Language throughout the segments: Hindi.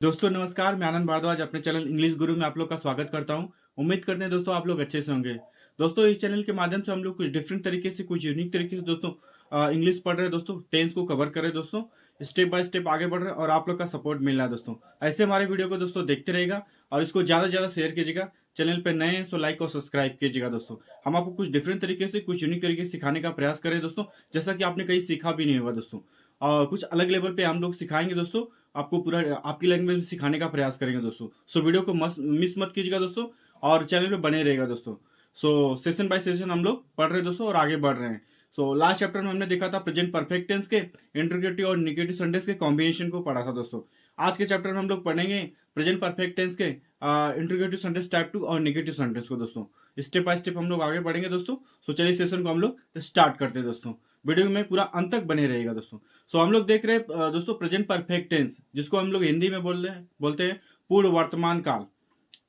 दोस्तों नमस्कार, मैं आनंद भारद्वाज अपने चैनल इंग्लिश गुरु में आप लोग का स्वागत करता हूं। उम्मीद करते हैं दोस्तों आप लोग अच्छे से होंगे। दोस्तों इस चैनल के माध्यम से हम लोग कुछ डिफरेंट तरीके से, कुछ यूनिक तरीके से दोस्तों इंग्लिश पढ़ रहे हैं दोस्तों, टेंस को कवर कर रहे हैं दोस्तों, स्टेप बाय स्टेप आगे बढ़ रहे हैं और आप लोग का सपोर्ट मिल रहा है दोस्तों। ऐसे हमारे वीडियो को दोस्तों देखते रहेगा और इसको ज़्यादा से ज़्यादा शेयर कीजिएगा। चैनल पर नए हैं सो लाइक और सब्सक्राइब कीजिएगा दोस्तों। हम आपको कुछ डिफरेंट तरीके से, कुछ यूनिक तरीके से सिखाने का प्रयास करें दोस्तों, जैसा कि आपने कहीं सीखा भी नहीं होगा दोस्तों। और कुछ अलग लेवल पे हम लोग सिखाएंगे दोस्तों, आपको पूरा आपकी लैंग्वेज में सिखाने का प्रयास करेंगे दोस्तों। सो वीडियो को मिस मत कीजिएगा दोस्तों और चैनल पे बने रहेगा दोस्तों। सो सेशन बाय सेशन हम लोग पढ़ रहे हैं दोस्तों और आगे बढ़ रहे हैं। सो लास्ट चैप्टर में हमने देखा था प्रेजेंट परफेक्ट टेंस के इंट्रोगेटिव और नेगेटिव सेंटेंस के कॉम्बिनेशन को पढ़ा था दोस्तों। आज के चैप्टर में हम लोग पढ़ेंगे प्रेजेंट परफेक्ट टेंस के इंट्रोगेटिव सेंटेंस टाइप 2 और नेगेटिव सेंटेंस को दोस्तों। स्टेप बाय स्टेप हम लोग आगे बढ़ेंगे दोस्तों। सो चलिए सेशन को हम लोग स्टार्ट करते हैं दोस्तों। वीडियो में पूरा अंत तक बने रहेगा दोस्तों। सो हम लोग देख रहे हैं दोस्तों प्रेजेंट परफेक्ट टेंस, जिसको हम लोग हिंदी में बोलते हैं पूर्ण वर्तमान काल।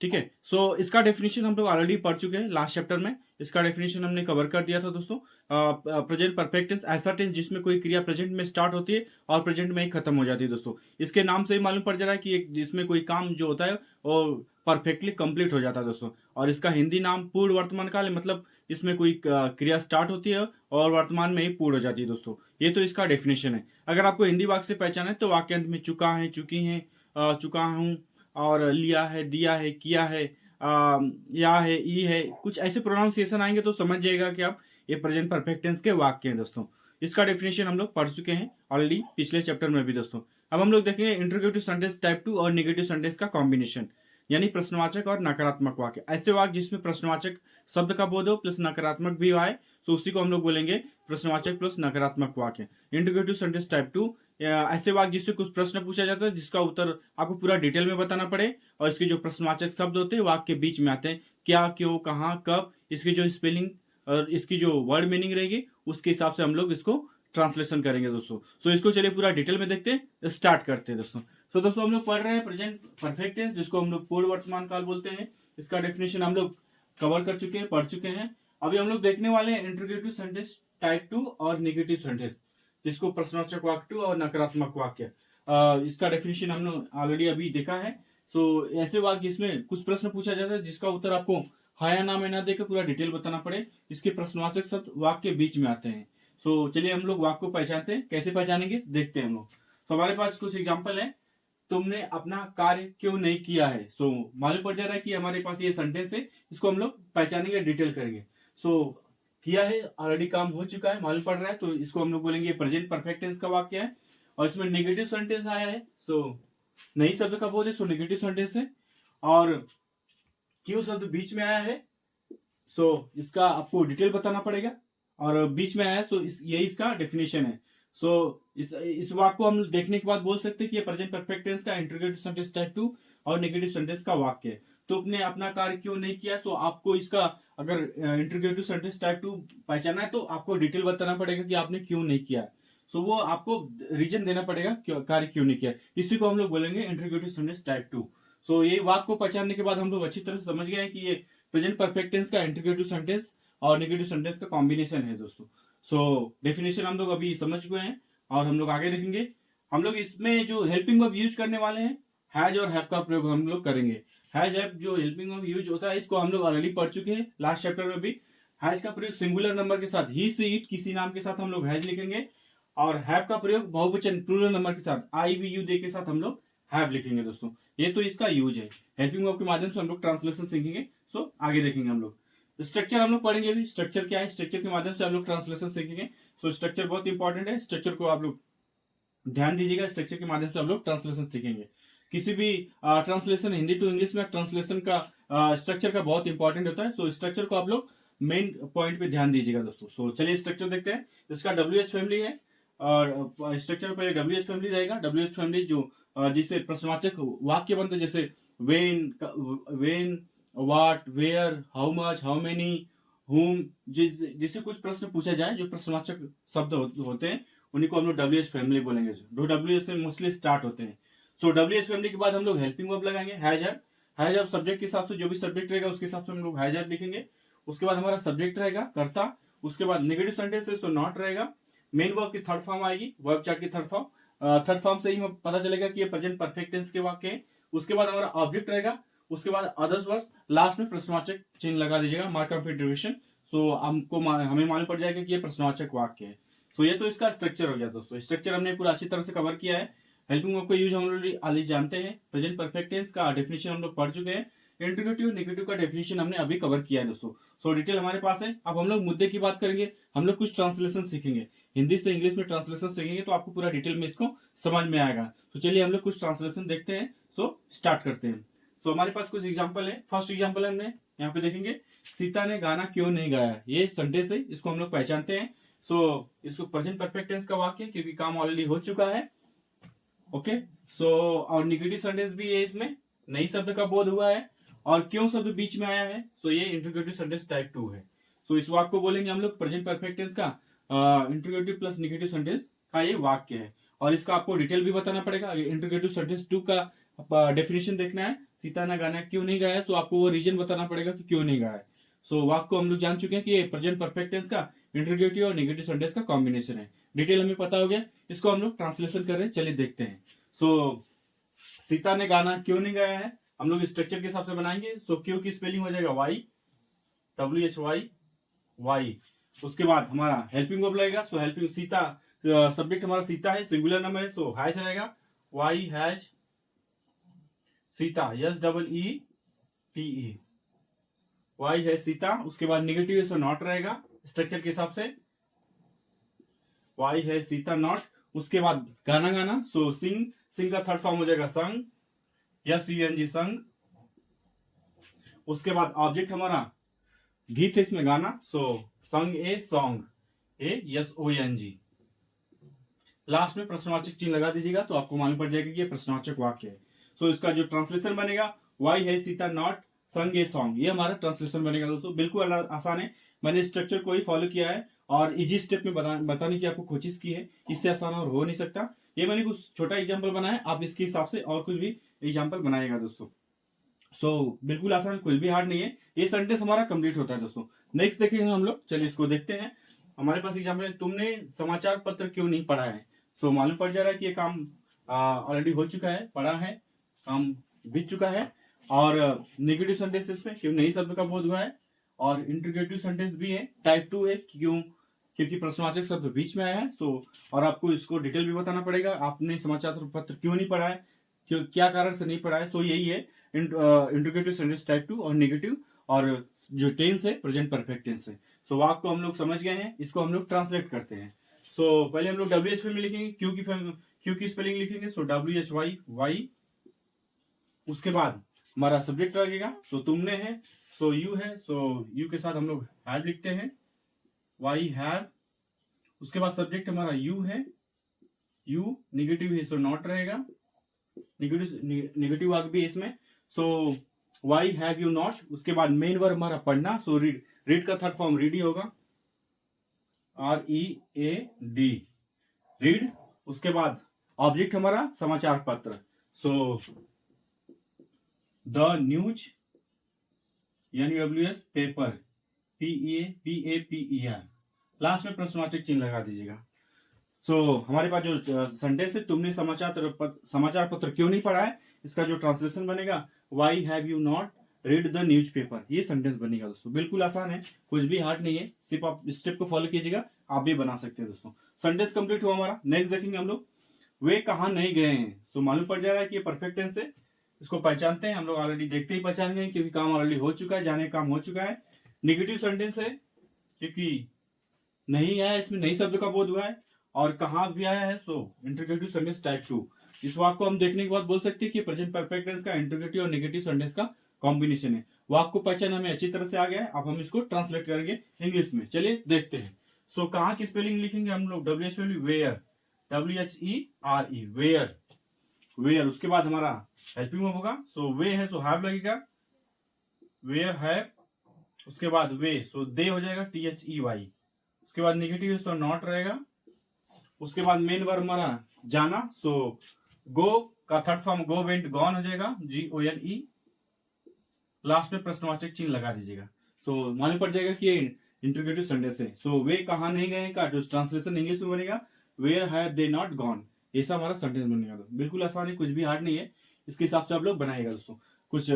ठीक है। सो इसका डेफिनेशन हम लोग ऑलरेडी पढ़ चुके हैं लास्ट चैप्टर में। इसका डेफिनेशन हमने कवर कर दिया था दोस्तों। प्रेजेंट परफेक्ट टेंस ऐसा टेंस जिसमें कोई क्रिया प्रेजेंट में स्टार्ट होती है और प्रेजेंट में ही खत्म हो जाती है दोस्तों। इसके नाम से ही मालूम पड़ जा रहा है कि जिसमें कोई काम जो होता है वो परफेक्टली कंप्लीट हो जाता है दोस्तों। और इसका हिंदी नाम पूर्ण वर्तमान काल है, मतलब इसमें कोई क्रिया स्टार्ट होती है और वर्तमान में ही पूर्ण हो जाती है दोस्तों। ये तो इसका डेफिनेशन है। अगर आपको हिंदी वाक्य से पहचाना है तो वाक्यांत में चुका है, चुकी है, चुका हूँ और लिया है, दिया है, किया है, या है, ई है, कुछ ऐसे प्रोनाउंसिएशन आएंगे तो समझ जाएगा कि आप ये प्रेजेंट परफेक्ट टेंस के वाक्य हैं दोस्तों। इसका डेफिनेशन हम लोग पढ़ चुके हैं ऑलरेडी पिछले चैप्टर में भी दोस्तों। अब हम लोग देखेंगे इंट्रोगेटिव सेंटेंस टाइप 2 और नेगेटिव सेंटेंस का कॉम्बिनेशन, यानी प्रश्नवाचक और नकारात्मक वाक्य। ऐसे वाक्य जिसमें प्रश्नवाचक शब्द का बोध हो प्लस नकारात्मक भी आए तो उसी को हम लोग बोलेंगे प्रश्नवाचक प्लस नकारात्मक वाक्य। इंट्रोगेटिव सेंटेंस टाइप 2 ऐसे वाक्य जिससे कुछ प्रश्न पूछा जाता है जिसका उत्तर आपको पूरा डिटेल में बताना पड़े और इसके जो प्रश्नवाचक शब्द होते हैं वाक्य के बीच में आते हैं, क्या, क्यों, कहाँ, कब, इसकी जो स्पेलिंग और इसकी जो वर्ड मीनिंग रहेगी उसके हिसाब से हम लोग इसको ट्रांसलेशन करेंगे दोस्तों। सो इसको चलिए पूरा डिटेल में देखते हैं, स्टार्ट करते हैं दोस्तों। सो दोस्तों हम लोग पढ़ रहे हैं प्रेजेंट परफेक्ट टेंस, जिसको हम लोग पूर्ण वर्तमान काल बोलते हैं। इसका डेफिनेशन हम लोग कवर कर चुके हैं, पढ़ चुके हैं। अभी हम लोग देखने वाले हैं इंट्रोगेटिव सेंटेंस टाइप 2 और नेगेटिव सेंटेंस, जिसको प्रश्नवाचक वाक्य 2 और नकारात्मक वाक्य। इसका डेफिनेशन हमने ऑलरेडी अभी देखा है। सो ऐसे वाक्य जिसमें कुछ प्रश्न पूछा जाता है जिसका उत्तर आपको हाँ या ना में ना देकर पूरा डिटेल बताना पड़े, इसके प्रश्नवाचक शब्द वाक्य के बीच में आते हैं। सो चलिए हम लोग वाक्य को पहचानते हैं। कैसे पहचानेंगे देखते हैं हम लोग। तो हमारे पास कुछ एग्जाम्पल है। तुमने अपना कार्य क्यों नहीं किया है। सो मालूम पड़ जा रहा है कि हमारे पास ये सेंटेंस है, इसको हम लोग पहचानेंगे, डिटेल करेंगे। सो किया है, ऑलरेडी काम हो चुका है, मालूम पड़ रहा है, तो इसको हम लोग बोलेंगे प्रेजेंट परफेक्ट टेंस का वाक्य है। और इसमें नेगेटिव सेंटेंस आया है, सो नहीं शब्द का बोध है, सो नेगेटिव सेंटेंस है। और क्यों शब्द बीच में आया है, सो इसका आपको डिटेल बताना पड़ेगा। और बीच में आया है, सो यही इसका डेफिनेशन है। सो इस वाक्य को हम देखने के बाद बोल सकते हैं कि ये प्रेजेंट परफेक्ट टेंस का इंट्रोगेटिव सेंटेंस टाइप 2 और नेगेटिव सेंटेंस का वाक्य है। तो अपने अपना कार्य क्यों नहीं किया, तो आपको इसका अगर इंट्रोगेटिव सेंटेंस टाइप 2 पहचाना है तो आपको डिटेल बताना पड़ेगा कि आपने क्यों नहीं किया। सो वो आपको रीजन देना पड़ेगा कार्य क्यों नहीं किया। इसी को हम लोग बोलेंगे इंट्रोगेटिव सेंटेंस टाइप 2। सो ये वाक्य को पहचानने के बाद हम लोग अच्छी तरह से समझ गए हैं कि ये प्रेजेंट परफेक्ट टेंस का इंट्रोगेटिव सेंटेंस और नेगेटिव सेंटेंस का कॉम्बिनेशन है दोस्तों। सो डेफिनेशन हम लोग अभी समझ गए हैं और हम लोग आगे देखेंगे। हम लोग इसमें जो हेल्पिंग वर्ब यूज करने वाले हैं, हैज और हैव का प्रयोग हम लोग करेंगे। हैज हैव जो हेल्पिंग वर्ब यूज होता है इसको हम लोग ऑलरेडी पढ़ चुके हैं लास्ट चैप्टर में भी। हैज का प्रयोग सिंगुलर नंबर के साथ, ही से इट किसी नाम के साथ हम लोग हैज लिखेंगे। और हैव का प्रयोग बहुवचन प्लूरल नंबर के साथ आई वी यू दे के साथ हम लोग हैव लिखेंगे दोस्तों। ये तो इसका यूज है। हेल्पिंग वर्ब के माध्यम से हम लोग ट्रांसलेशन सीखेंगे। सो आगे देखेंगे हम लोग। स्ट्रक्चर हम लोग पढ़ेंगे अभी। स्ट्रक्चर क्या है, स्ट्रक्चर के माध्यम से हम लोग ट्रांसलेशन सीखेंगे। सो स्ट्रक्चर बहुत इंपॉर्टेंट है, स्ट्रक्चर को आप लोग ध्यान दीजिएगा। स्ट्रक्चर के माध्यम से हम लोग ट्रांसलेशन सीखेंगे। किसी भी ट्रांसलेशन हिंदी टू इंग्लिश में ट्रांसलेशन का स्ट्रक्चर का बहुत इंपॉर्टेंट होता है। सो स्ट्रक्चर को आप लोग मेन पॉइंट पे ध्यान दीजिएगा दोस्तों। सो चलिए स्ट्रक्चर देखते हैं। इसका डब्ल्यूएच फैमिली है और स्ट्रक्चर में पहले डब्ल्यूएच फैमिली रहेगा। डब्ल्यूएच फैमिली जो जिससे प्रश्नवाचक वाक्य बनते हैं, जैसे when, what, where, how much, how many, whom, जिससे कुछ प्रश्न पूछा जाए, जो प्रश्नवाचक शब्द होते हैं उन्हीं को हम लोग डब्ल्यूएच फैमिली बोलेंगे। जो डब्ल्यूएच से मोस्टली स्टार्ट होते हैं। सो डब्ल्यूएच फैमिली के बाद हम लोग हेल्पिंग वर्ब लगाएंगे, has have. Has have subject के हिसाब से, जो भी सब्जेक्ट रहेगा उसके हिसाब से हम लोग हैज हैव लिखेंगे। उसके बाद हमारा सब्जेक्ट रहेगा कर्ता। उसके बाद नेगेटिव सेंटेंस है, सो नॉट रहेगा। मेन वर्ब की थर्ड फॉर्म आएगी, वर्ब चार्ट की थर्ड फॉर्म थर्ड फॉर्म से ही पता चलेगा कि ये प्रेजेंट परफेक्ट टेंस के वाक्य है। उसके बाद हमारा ऑब्जेक्ट रहेगा, उसके बाद अदर्स वर्ड्स, लास्ट में प्रश्नवाचक चिन्ह लगा दीजिएगा, मार्क ऑफ इंटरवेशन। सो हमें मालूम पड़ जाएगा कि ये प्रश्नवाचक वाक्य है। सो ये तो इसका स्ट्रक्चर हो गया दोस्तों। स्ट्रक्चर हमने पूरा अच्छी तरह से कवर किया है। हेल्पिंग वर्ब का यूज हम लोग ऑलरेडी जानते हैं। प्रेजेंट परफेक्ट टेंस का डेफिनेशन हम लोग पढ़ चुके हैं। इंट्रोगेटिव नेगेटिव का डेफिनेशन हमने अभी कवर किया है दोस्तों। सो डिटेल हमारे पास है। अब हम लोग मुद्दे की बात करेंगे। हम लोग कुछ ट्रांसलेशन सीखेंगे, हिंदी से इंग्लिश में ट्रांसलेशन सीखेंगे, तो आपको पूरा डिटेल में इसको समझ में आएगा। तो चलिए हम लोग कुछ ट्रांसलेशन देखते हैं। सो स्टार्ट करते हैं। सो हमारे पास कुछ एग्जाम्पल है। फर्स्ट एग्जाम्पल हमने यहाँ पे देखेंगे, सीता ने गाना क्यों नहीं गाया। ये सेंटेंस है, इसको हम लोग पहचानते हैं। सो इसको प्रेजेंट परफेक्ट टेंस का वाक्य है क्योंकि काम ऑलरेडी हो चुका है। ओके। सो और निगेटिव सेंटेंस भी है, इसमें नई शब्द का बोध हुआ है और क्यों शब्द बीच में आया है। सो ये इंट्रोगेटिव सेंटेंस टाइप 2 है। सो इस वाक्य को बोलेंगे हम लोग प्रेजेंट परफेक्ट टेंस का इंट्रोगेटिव प्लस निगेटिव सेंटेंस का ये वाक्य है। और इसका आपको डिटेल भी बताना पड़ेगा। इंट्रोगेटिव सेंटेंस 2 का डेफिनेशन देखना है, सीता ने गाना क्यों नहीं गाया, तो आपको वो रीजन बताना पड़ेगा कि क्यों नहीं गाया। सो वाक्य को हम लोग जान चुके हैं कि ये प्रेजेंट परफेक्ट टेंस का इंट्रोगेटिव और नेगेटिव सेंटेंस का कॉम्बिनेशन है। डिटेल हमें पता हो गया। इसको हम लोग ट्रांसलेशन कर रहे हैं, चलिए देखते हैं। सो सीता ने गाना क्यों नहीं गाया है, हम लोग स्ट्रक्चर के हिसाब से बनाएंगे। सो क्यों की स्पेलिंग हो जाएगा वाई, WHY, वाई। उसके बाद हमारा हेल्पिंग वर्ब लगेगा। सो हेल्पिंग सीता, सब्जेक्ट हमारा सीता है, सिंगुलर नंबर है, सो हैज रहेगा, why has Sita, SEETE, why है सीता। उसके बाद निगेटिव है, सो नॉट रहेगा स्ट्रक्चर के हिसाब से, वाई है सीता नॉट। उसके बाद गाना गाना, सो सिंग, सिंग का थर्ड फॉर्म हो जाएगा संग, SUNG संग। उसके बाद ऑब्जेक्ट हमारा गीत है, इसमें गाना, सो संग ए सॉन्ग, SONG। लास्ट में प्रश्नवाचक चिन्ह लगा दीजिएगा तो आपको मालूम पड़ जाएगा कि ये प्रश्नवाचक वाक्य है। सो इसका जो ट्रांसलेशन बनेगा, वाई है सीता नॉट संग ए सॉन्ग, ये हमारा ट्रांसलेशन बनेगा दोस्तों। बिल्कुल आसान है, मैंने स्ट्रक्चर को ही फॉलो किया है और इजी स्टेप में बताने की आपको कोशिश की है। इससे आसान और हो नहीं सकता। ये मैंने कुछ छोटा एग्जाम्पल बनाया, आप इसके हिसाब से और कुछ भी एग्जाम्पल बनाएगा दोस्तों। सो बिल्कुल आसान, कुछ भी हार्ड नहीं है। ये सेंटेंस हमारा कंप्लीट होता है दोस्तों। नेक्स्ट देखेंगे हम लोग, चलिए इसको देखते हैं। हमारे पास एग्जाम्पल है, तुमने समाचार पत्र क्यों नहीं पढ़ा है। सो मालूम पड़ जा रहा है कि ये काम ऑलरेडी हो चुका है, पढ़ा है, काम बीत चुका है। और नेगेटिव सेंटेंस इसमें क्यों नहीं शब्द का बोध हुआ है। और इंट्रोगेटिव सेंटेंस भी है, टाइप 2 है, क्यों, क्योंकि प्रश्नवाचक शब्द बीच में आया है। सो और आपको इसको डिटेल भी बताना पड़ेगा, आपने समाचार पत्र क्यों नहीं पढ़ा है, क्यों, क्या कारण से नहीं पढ़ा है। सो यही है इंट्रोगेटिव सेंटेंस टाइप 2 और नेगेटिव। और जो टेंस है प्रेजेंट परफेक्ट टेंस है। सो वाक्य को हम लोग समझ गए हैं, इसको हम लोग ट्रांसलेट करते हैं। सो पहले हम लोग WH में लिखेंगे, क्यों की स्पेलिंग लिखेंगे, सो WHY, वाई। उसके बाद हमारा सब्जेक्ट लगेगा, सो तुमने है, सो यू है, सो यू के साथ हम लोग हैव लिखते हैं, वाई हैव। उसके बाद सब्जेक्ट हमारा यू है, यू। निगेटिव है, सो नॉट रहेगा, निगेटिव वाक्य भी इसमें, सो वाई हैव यू नॉट। उसके बाद मेन वर्ब हमारा पढ़ना, सो रीड, रीड का थर्ड फॉर्म रीड ही होगा, READ, रीड। उसके बाद ऑब्जेक्ट हमारा समाचार पत्र, so the news, NEWS, paper, PAPER। Last में प्रश्नवाचक चिन्ह लगा दीजिएगा। सो हमारे पास जो सेंटेंस है, तुमने समाचार पत्र क्यों नहीं पढ़ा है, इसका जो ट्रांसलेशन बनेगा, why have you not read the news paper, ये सेंटेंस बनेगा दोस्तों। बिल्कुल आसान है, कुछ भी हार्ड नहीं है, सिर्फ आप स्टेप को फॉलो कीजिएगा, आप भी बना सकते हैं दोस्तों। सेंटेंस कंप्लीट हुआ हमारा। नेक्स्ट देखेंगे हम लोग, वे कहाँ नहीं गए हैं। सो मालूम पड़ जा रहा है कि ये परफेक्ट टेंस है, इसको पहचानते हैं हम लोग, ऑलरेडी देखते ही पहचान गए क्योंकि काम ऑलरेडी हो चुका है, जाने का काम हो चुका है। निगेटिव सेंटेंस है क्योंकि नहीं आया, इसमें नई शब्द का बोध हुआ है। और कहाँ भी आया है, सो इंट्रोगेटिव सेंटेंस टाइप 2। इस वाक्य को हम देखने के बाद बोल सकते हैं कि प्रेजेंट परफेक्ट टेंस का इंट्रोगेटिव और नेगेटिव सेंटेंस का कॉम्बिनेशन है। वाक्य को पहचान हमें अच्छी तरह से आ गया है। अब हम इसको ट्रांसलेट करेंगे इंग्लिश में, चलिए देखते हैं। सो कहाँ की स्पेलिंग लिखेंगे हम लोग, WH में वेयर, WHERE, वेयर, वेयर। उसके बाद हमारा हेल्पिंग वर्ब होगा, सो वे है, सो हैव लगेगा, वेयर हैव। उसके बाद वे, सो दे हो जाएगा, THEY। उसके बाद नेगेटिव है, सो नॉट रहेगा। उसके बाद मेन वर्ब हमारा जाना, सो गो का थर्ड फॉर्म गो, वेंट, गॉन हो जाएगा, GONE। लास्ट में प्रश्नवाचक चिन्ह लगा दीजिएगा। सो मालूम पड़ जाएगा कि ये इंट्रोगेटिव सेंटेंस है। सो वे कहाँ नहीं गए का जो ट्रांसलेशन इंग्लिश में बनेगा, where have they not gone, ऐसा हमारा सेंटेंस बनेगा दोस्तों। बिल्कुल आसान है, कुछ भी हार्ड नहीं है, इसके हिसाब से आप लोग बनाइएगा दोस्तों। कुछ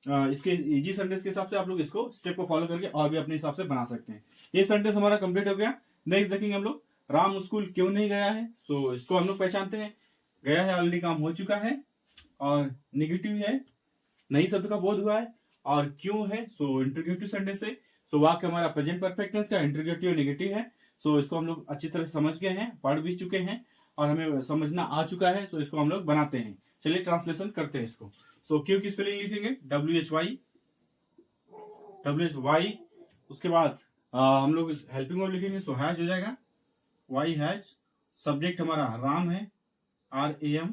इसके इजी सेंटेंस के हिसाब से आप लोग इसको स्टेप को फॉलो करके और भी अपने हिसाब से बना सकते हैं। ये सेंटेंस हमारा कंप्लीट हो गया। नेक्स्ट देखेंगे हम लोग, राम स्कूल क्यों नहीं गया है। तो इसको हम लोग पहचानते हैं, गया है ऑलरेडी काम हो चुका है, और नेगेटिव है, नई शब्द का बोध हुआ है, और क्यों है सो इंटरोगेटिव सेंटेंस है। सो वाक्य हमारा प्रेजेंट परफेक्ट टेंस का इंटरोगेटिव नेगेटिव है। सो इसको हम लोग अच्छी तरह से समझ गए हैं, पढ़ भी चुके हैं और हमें समझना आ चुका है। सो इसको हम लोग बनाते हैं। चलिए ट्रांसलेशन करते हैं इसको। सो क्यों की स्पेलिंग लिखेंगे WHY। उसके बाद हम लोग हेल्पिंग वर्ब लिखेंगे, सो हैज हो जाएगा, वाई हैज। सब्जेक्ट हमारा राम है, RAM,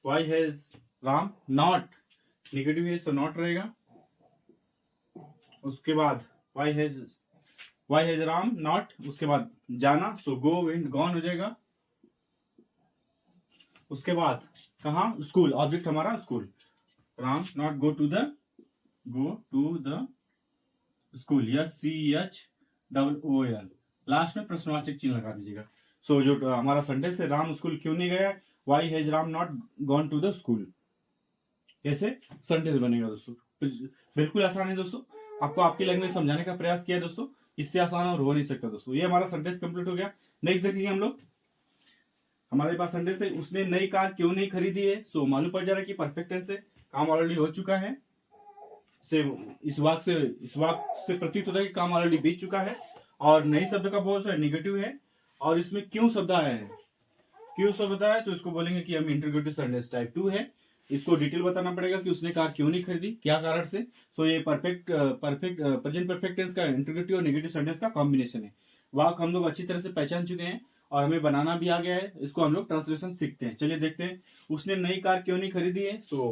why has Ram. Not negative है, सो नॉट रहेगा। उसके बाद वाई हैज राम नॉट। उसके बाद जाना, सो गो एंड गॉन हो जाएगा। उसके बाद कहा, स्कूल, ऑब्जेक्ट हमारा school, Ram not go to the school, SCHOOL। लास्ट में प्रश्नवाचक चिन्ह लगा दीजिएगा। सो जो हमारा सेंटेंस है, राम स्कूल क्यों नहीं गया, why has Ram not gone to the school, ऐसे सेंटेंस बनेगा दोस्तों। बिल्कुल आसान है दोस्तों, आपको आपकी लैंग्वेज समझाने का प्रयास किया है दोस्तों, इससे आसान और हो नहीं सकता दोस्तों। ये हमारा सेंटेंस कंप्लीट हो गया। नेक्स्ट देखेंगे हम लोग, हमारे पास सेंटेंस है, उसने नई कार क्यों नहीं खरीदी है। सो मालूम पड़ जा रहा है कि परफेक्ट टेंस है, काम ऑलरेडी हो चुका है। इस वाक्य से प्रतीत होता है कि काम ऑलरेडी बीत चुका है, और नई शब्द का बोध है, नेगेटिव है, और इसमें क्यों शब्द आया है। क्यों शब्द आया है तो इसको बोलेंगे कि हम इंटरोगेटिव सेंटेंस टाइप 2 है। इसको डिटेल बताना पड़ेगा कि उसने कार क्यों नहीं खरीदी, क्या कारण से। सो ये प्रेजेंट परफेक्ट टेंस का इंटरोगेटिव और नेगेटिव सेंटेंस का कॉम्बिनेशन है। वाक्य हम लोग अच्छी तरह से पहचान चुके हैं और हमें बनाना भी आ गया है। इसको हम लोग ट्रांसलेशन सीखते हैं। चलिए देखते हैं, उसने नई कार क्यों नहीं खरीदी है। सो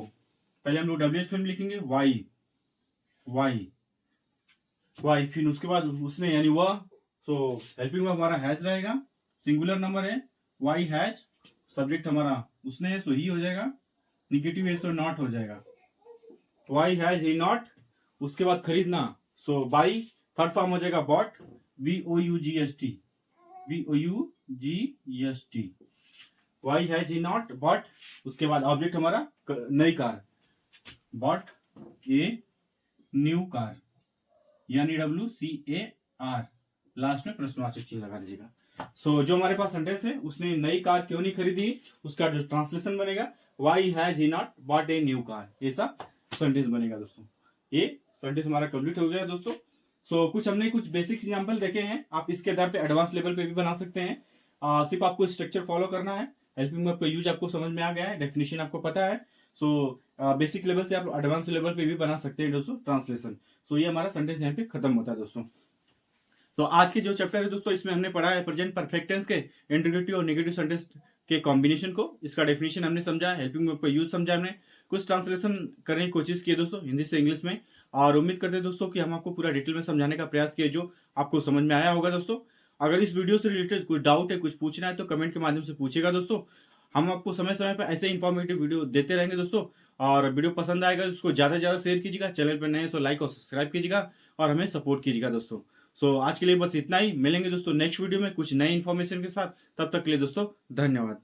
पहले हम लोग WH में लिखेंगे, वाई, फिर उसके बाद उसने यानी वह। सो हेल्पिंग वर्ब हमारा हैज रहेगा, सिंगुलर नंबर है, वाई हैज। सब्जेक्ट हमारा उसने है, सो ही हो जाएगा। नेगेटिव है, सो नॉट हो जाएगा, वाई हैज ही नॉट। उसके बाद खरीदना, सो बाई। थर्ड फॉर्म हो जाएगा bought, BOUGST, why has he not bought. उसके बाद ऑब्जेक्ट हमारा नई car, bought a new car, NEWCAR। लास्ट में प्रश्नवाचक चिन्ह लगा दीजिएगा। सो जो हमारे पास सेंटेंस है, उसने नई कार क्यों नहीं खरीदी, उसका जो ट्रांसलेशन बनेगा, why has he not bought a new car, ऐसा सेंटेंस बनेगा दोस्तों। ये सेंटेंस हमारा कंप्लीट हो गया दोस्तों। सो हमने कुछ बेसिक एग्जांपल देखे हैं, आप इसके आधार पे एडवांस लेवल पे भी बना सकते हैं। सिर्फ आपको स्ट्रक्चर फॉलो करना है। हेल्पिंग वर्ब का यूज आपको समझ में आ गया है, डेफिनेशन आपको पता है। सो बेसिक लेवल से आप एडवांस लेवल पे भी बना सकते हैं दोस्तों ट्रांसलेशन। सो ये हमारा सेंटेंस यहाँ पे खत्म होता है दोस्तों। तो आज के जो चैप्टर है दोस्तों, इसमें हमने पढ़ा है प्रेजेंट परफेक्ट टेंस के इंटरोगेटिव और नेगेटिव सेंटेंस के कॉम्बिनेशन को। इसका डेफिनेशन हमने समझा, हेल्पिंग वर्ब का यूज समझा हमने, कुछ ट्रांसलेशन करने की कोशिश की दोस्तों हिंदी से इंग्लिश में, और उम्मीद करते हैं दोस्तों कि हम आपको पूरा डिटेल में समझाने का प्रयास किया, जो आपको समझ में आया होगा दोस्तों। अगर इस वीडियो से रिलेटेड कुछ डाउट है, कुछ पूछना है, तो कमेंट के माध्यम से पूछेगा दोस्तों। हम आपको समय समय पर ऐसे इन्फॉर्मेटिव वीडियो देते रहेंगे दोस्तों। और वीडियो पसंद आएगा तो उसको ज़्यादा से ज़्यादा शेयर कीजिएगा। चैनल पर नए तो लाइक और सब्सक्राइब कीजिएगा और हमें सपोर्ट कीजिएगा दोस्तों। सो आज के लिए बस इतना ही। मिलेंगे दोस्तों नेक्स्ट वीडियो में कुछ नई इन्फॉर्मेशन के साथ। तब तक के लिए दोस्तों धन्यवाद।